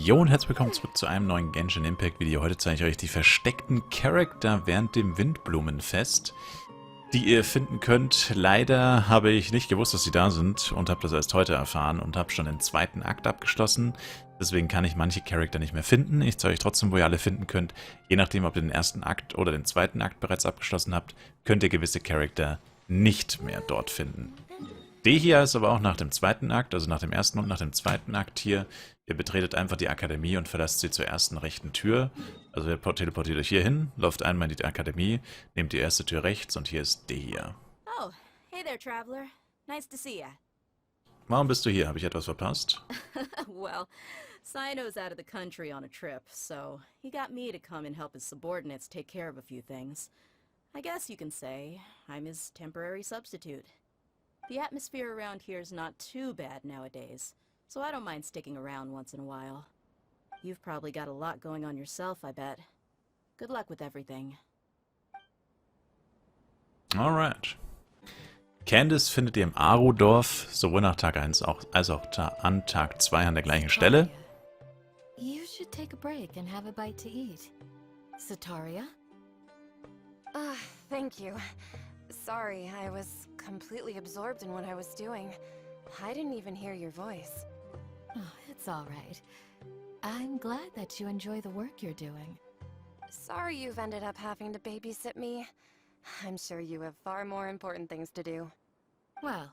Jo und herzlich willkommen zurück zu einem neuen Genshin Impact Video. Heute zeige ich euch die versteckten Charaktere während dem Windblumenfest, die ihr finden könnt. Leider habe ich nicht gewusst, dass sie da sind und habe das erst heute erfahren und habe schon den zweiten Akt abgeschlossen. Deswegen kann ich manche Charaktere nicht mehr finden. Ich zeige euch trotzdem, wo ihr alle finden könnt. Je nachdem, ob ihr den ersten Akt oder den zweiten Akt bereits abgeschlossen habt, könnt ihr gewisse Charaktere nicht mehr dort finden. Die hier ist aber auch nach dem zweiten Akt, also nach dem ersten und nach dem zweiten Akt hier. Ihr betretet einfach die Akademie und verlasst sie zur ersten rechten Tür. Also ihr teleportiert euch hier hin, lauft einmal in die Akademie, nehmt die erste Tür rechts und hier ist die hier. Oh, hey there, traveler. Nice to see ya. Warum bist du hier? Habe ich etwas verpasst? Well, Cyno's out of the country on a trip, so he got me to come and help his subordinates take care of a few things. I guess you can say I'm his temporary substitute. The atmosphere around here is not too bad nowadays, so I don't mind sticking around once in a while. You've probably got a lot going on yourself, I bet. Good luck with everything. Alright. Candice findet ihr im Aru-Dorf, sowohl nach Tag 1 als auch an Tag 2 an der gleichen Stelle. You should take a break and have a bite to eat. Sataria? Thank you. Sorry, I was completely absorbed in what I was doing. I didn't even hear your voice. Oh, it's all right. I'm glad that you enjoy the work you're doing. Sorry you've ended up having to babysit me. I'm sure you have far more important things to do. Well,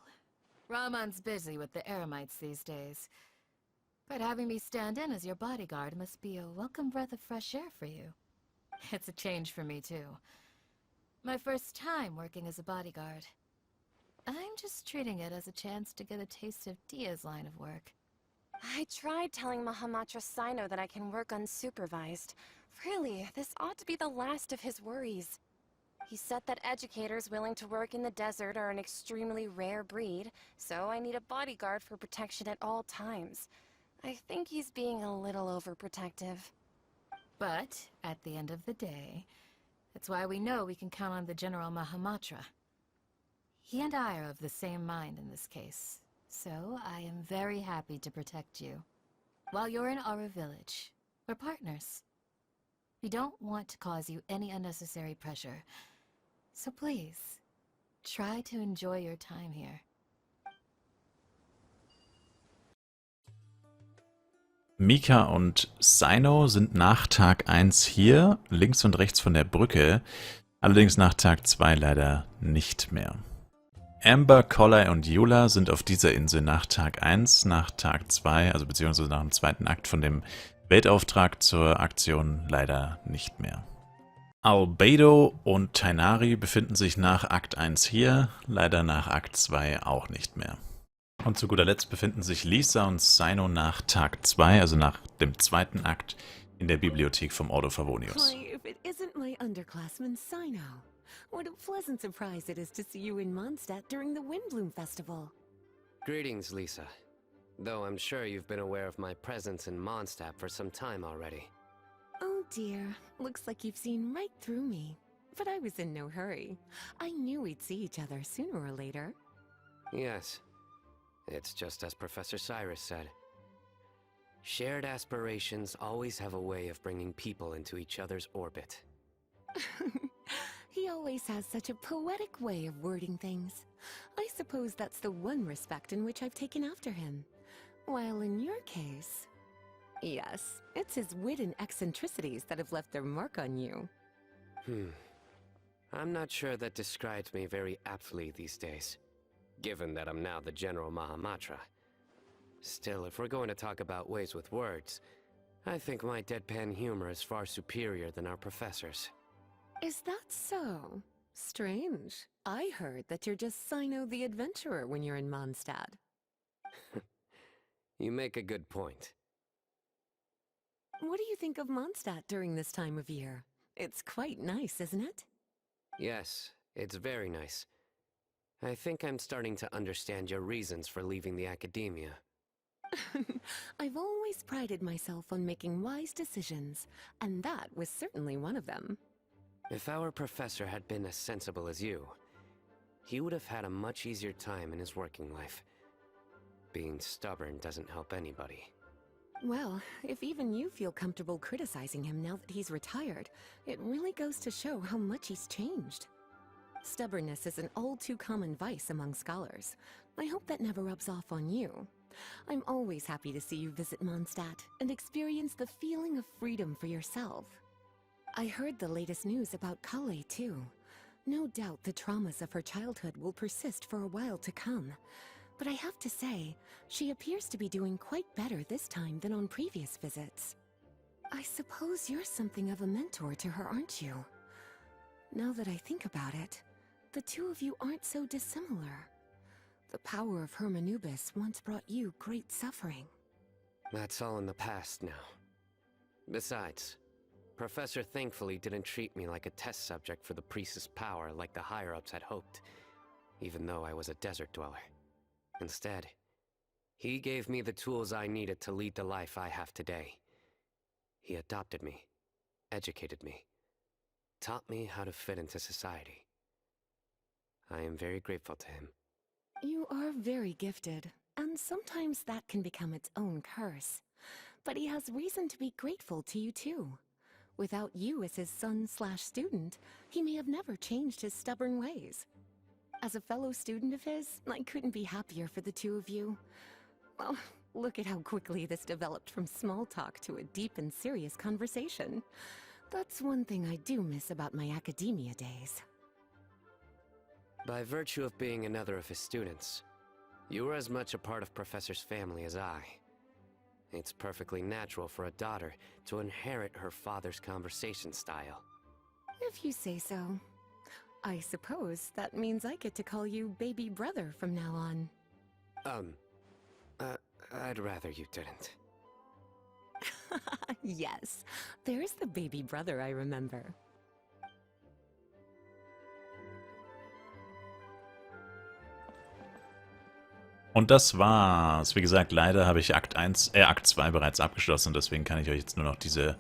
Ramon's busy with the Eremites these days. But having me stand in as your bodyguard must be a welcome breath of fresh air for you. It's a change for me, too. My first time working as a bodyguard. I'm just treating it as a chance to get a taste of Dia's line of work. I tried telling Mahamatra Cyno that I can work unsupervised. Really, this ought to be the last of his worries. He said that educators willing to work in the desert are an extremely rare breed, so I need a bodyguard for protection at all times. I think he's being a little overprotective. But, at the end of the day, that's why we know we can count on the General Mahamatra. He and I are of the same mind in this case, so I am very happy to protect you. While you're in our village, we're partners. We don't want to cause you any unnecessary pressure, so please, try to enjoy your time here. Mika und Cyno sind nach Tag 1 hier, links und rechts von der Brücke, allerdings nach Tag 2 leider nicht mehr. Amber, Collei und Eula sind auf dieser Insel nach Tag 1, nach Tag 2, also beziehungsweise nach dem zweiten Akt von dem Weltauftrag zur Aktion leider nicht mehr. Albedo und Tainari befinden sich nach Akt 1 hier, leider nach Akt 2 auch nicht mehr. Und zu guter Letzt befinden sich Lisa und Cyno nach Tag 2, also nach dem zweiten Akt, in der Bibliothek vom Ordo Favonius. Why, if it isn't my underclassman Cyno. What a pleasant surprise it is to see you in Mondstadt during the Windblume Festival. Greetings, Lisa. Though I'm sure you've been aware of my presence in Mondstadt for some time already. Oh dear, looks like you've seen right through me. But I was in no hurry. I knew we'd see each other sooner or later. Yes. It's just as Professor Cyrus said. Shared aspirations always have a way of bringing people into each other's orbit. He always has such a poetic way of wording things. I suppose that's the one respect in which I've taken after him. While in your case... Yes, it's his wit and eccentricities that have left their mark on you. I'm not sure that describes me very aptly these days, given that I'm now the General Mahamatra. Still, if we're going to talk about ways with words, I think my deadpan humor is far superior than our professor's. Is that so? Strange. I heard that you're just Cyno the Adventurer when you're in Mondstadt. You make a good point. What do you think of Mondstadt during this time of year? It's quite nice, isn't it? Yes, it's very nice. I think I'm starting to understand your reasons for leaving the academia. I've always prided myself on making wise decisions, and that was certainly one of them. If our professor had been as sensible as you, he would have had a much easier time in his working life. Being stubborn doesn't help anybody. Well, if even you feel comfortable criticizing him now that he's retired, it really goes to show how much he's changed. Stubbornness is an all too common vice among scholars. I hope that never rubs off on you. I'm always happy to see you visit Mondstadt and experience the feeling of freedom for yourself. I heard the latest news about Alle, too. No doubt the traumas of her childhood will persist for a while to come. But I have to say, she appears to be doing quite better this time than on previous visits. I suppose you're something of a mentor to her, aren't you? Now that I think about it, the two of you aren't so dissimilar. The power of Hermanubis once brought you great suffering. That's all in the past now. Besides, Professor thankfully didn't treat me like a test subject for the priestess power like the higher-ups had hoped, even though I was a desert dweller. Instead, he gave me the tools I needed to lead the life I have today. He adopted me, educated me, taught me how to fit into society. I am very grateful to him. You are very gifted, and sometimes that can become its own curse. But he has reason to be grateful to you too. Without you as his son/student, he may have never changed his stubborn ways. As a fellow student of his, I couldn't be happier for the two of you. Well, look at how quickly this developed from small talk to a deep and serious conversation. That's one thing I do miss about my academia days. By virtue of being another of his students, you were as much a part of Professor's family as I. It's perfectly natural for a daughter to inherit her father's conversation style. If you say so. I suppose that means I get to call you baby brother from now on. I'd rather you didn't. Yes, there's the baby brother I remember. Und das war's. Wie gesagt, leider habe ich Akt 2 bereits abgeschlossen, deswegen kann ich euch jetzt nur noch diese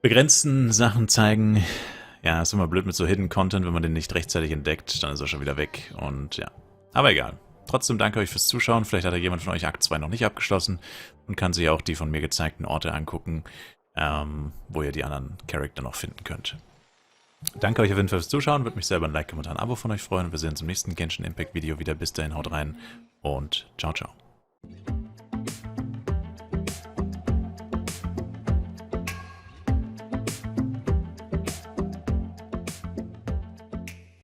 begrenzten Sachen zeigen. Ja, ist immer blöd mit so Hidden Content, wenn man den nicht rechtzeitig entdeckt, dann ist er schon wieder weg und ja. Aber egal. Trotzdem danke euch fürs Zuschauen. Vielleicht hat ja jemand von euch Akt 2 noch nicht abgeschlossen und kann sich auch die von mir gezeigten Orte angucken, wo ihr die anderen Charaktere noch finden könnt. Danke euch auf jeden Fall fürs Zuschauen. Würde mich selber ein Like, Kommentar, ein Abo von euch freuen. Und wir sehen uns im nächsten Genshin Impact Video wieder. Bis dahin, haut rein und ciao, ciao.